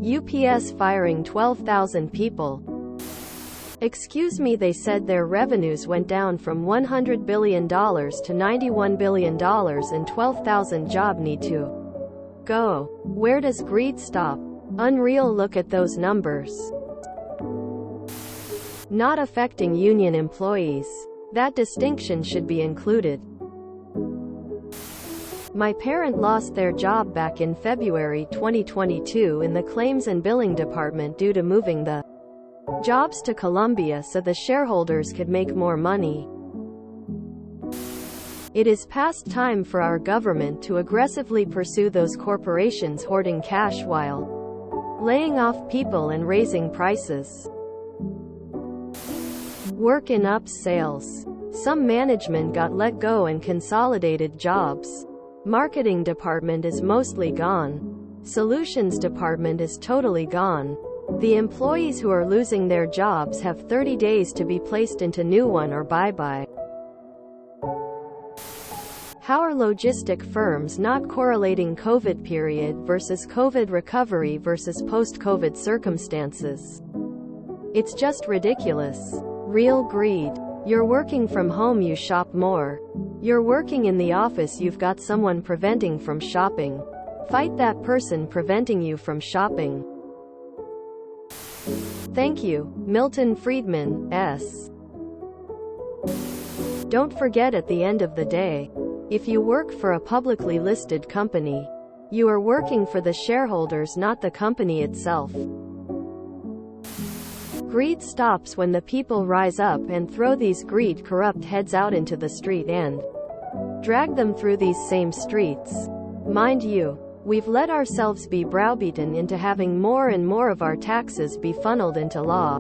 UPS firing 12,000 people. Excuse me, they said their revenues went down from $100 billion to $91 billion and 12,000 jobs need to go. Where does greed stop? Unreal, look at those numbers. Not affecting union employees. That distinction should be included. My parent lost their job back in February 2022 in the claims and billing department due to moving the jobs to Colombia so the shareholders could make more money. It is past time for our government to aggressively pursue those corporations hoarding cash while laying off people and raising prices. Work in up sales. Some management got let go and consolidated jobs. Marketing department is mostly gone. Solutions department is totally gone. The employees who are losing their jobs have 30 days to be placed into new one or bye-bye. How are logistic firms not correlating COVID period versus COVID recovery versus post-COVID circumstances? It's just ridiculous. Real greed. You're working from home, you shop more. You're working in the office, you've got someone preventing from shopping. Fight that person preventing you from shopping. Thank you, Milton Friedman, S. Don't forget, at the end of the day, if you work for a publicly listed company, you are working for the shareholders, not the company itself. Greed stops when the people rise up and throw these greed corrupt heads out into the street and drag them through these same streets. Mind you, we've let ourselves be browbeaten into having more and more of our taxes be funneled into law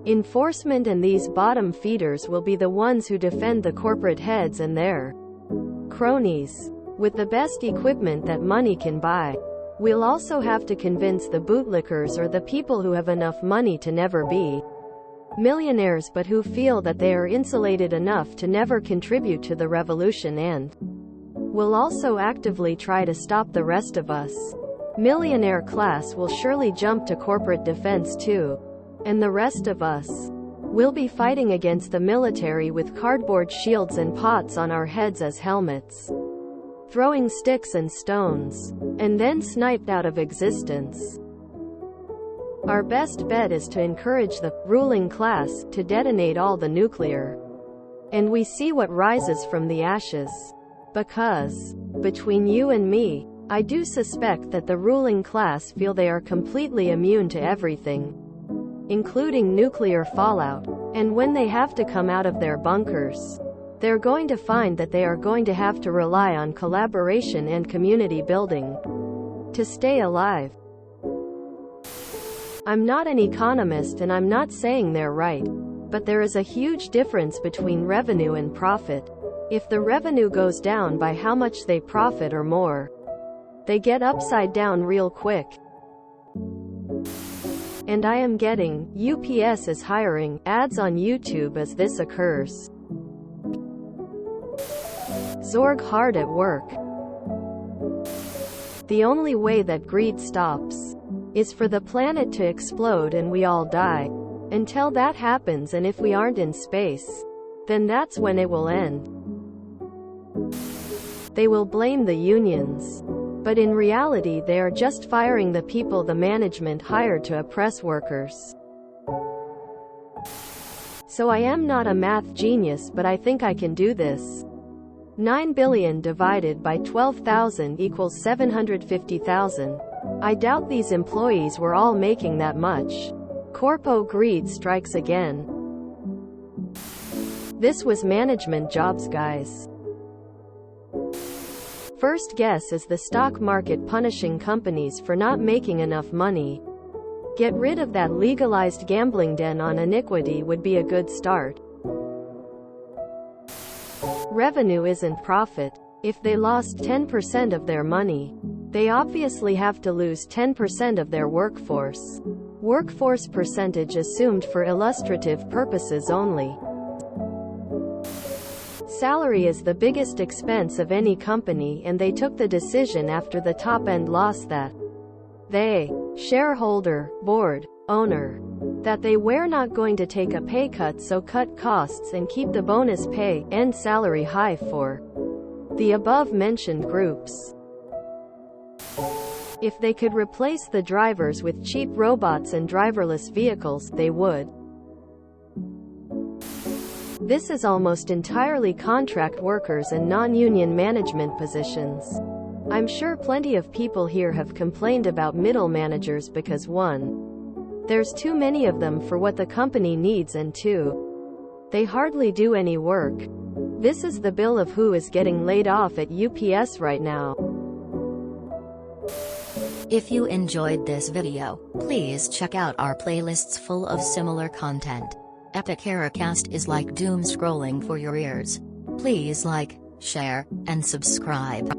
enforcement, and these bottom feeders will be the ones who defend the corporate heads and their cronies with the best equipment that money can buy. We'll also have to convince the bootlickers or the people who have enough money to never be millionaires but who feel that they are insulated enough to never contribute to the revolution, and will also actively try to stop the rest of us. Millionaire class will surely jump to corporate defense too. And the rest of us will be fighting against the military with cardboard shields and pots on our heads as helmets, throwing sticks and stones, and then sniped out of existence. Our best bet is to encourage the ruling class to detonate all the nuclear. And we see what rises from the ashes. Because, between you and me, I do suspect that the ruling class feel they are completely immune to everything, including nuclear fallout. And when they have to come out of their bunkers, they're going to find that they are going to have to rely on collaboration and community building to stay alive. I'm not an economist and I'm not saying they're right, but there is a huge difference between revenue and profit. If the revenue goes down by how much they profit or more, they get upside down real quick. And I am getting UPS is hiring ads on YouTube as this occurs. Zorg hard at work. The only way that greed stops is for the planet to explode and we all die. Until that happens, and if we aren't in space, then that's when it will end. They will blame the unions, but in reality they are just firing the people the management hired to oppress workers. So I am not a math genius, but I think I can do this. 9 billion divided by 12,000 equals 750,000. I doubt these employees were all making that much. Corpo greed strikes again. This was management jobs, guys. First guess is the stock market punishing companies for not making enough money. Get rid of that legalized gambling den on iniquity would be a good start. Revenue isn't profit. If they lost 10% of their money, they obviously have to lose 10% of their workforce. Workforce percentage assumed for illustrative purposes only. Salary is the biggest expense of any company, and they took the decision after the top end lost that they shareholder, board, owner. That they were not going to take a pay cut, so cut costs and keep the bonus pay and salary high for the above-mentioned groups. If they could replace the drivers with cheap robots and driverless vehicles, they would. This is almost entirely contract workers and non-union management positions. I'm sure plenty of people here have complained about middle managers because 1. There's too many of them for what the company needs, and 2. They hardly do any work. This is the bill of who is getting laid off at UPS right now. If you enjoyed this video, please check out our playlists full of similar content. Epic Ericast is like doom scrolling for your ears. Please like, share, and subscribe.